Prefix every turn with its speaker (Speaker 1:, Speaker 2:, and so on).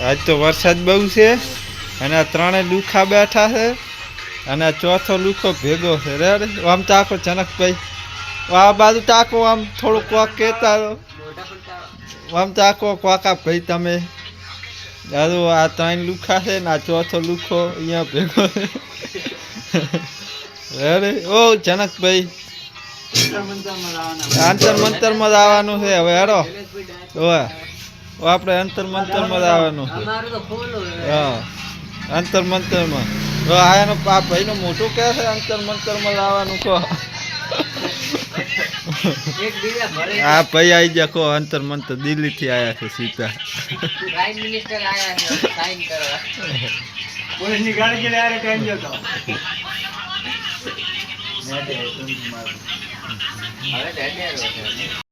Speaker 1: આજ તો વરસાદ બહુ છે અને આ ત્રણે લુખા બેઠા છે અને આ ચોથો લુખો ભેગો છે રે આમ તાકો જનકભાઈ આ બાજુ તાકો આમ થોડું કોક કહેતા આમ તાકો કોકા ભાઈ તમે દાદુ આ ત્રણ લુખા છે ને આ ચોથો લુખો અહીંયા ભેગો છે અરે ઓ જનકભાઈ અંતર મંતરમાં જ આવવાનું છે હવે હેરો આપણે અંતર મંતરમાં જ આવવાનું છે હા અંતર મંતરમાં આયાનો આ ભાઈનું મોટું કહે છે અંતર મંતરમાં જ આવવાનું કહો આ ભાઈ આવી ગયા કહો અંતર મંતર દિલ્હીથી આવ્યા છે સીધા
Speaker 2: પ્રાઇમ મિનિસ્ટર આયા છે સાઈન કરવા
Speaker 3: પોલીસની ગાડી કે યારે ટાઈમ જતો
Speaker 2: હવે ડેડેરો છે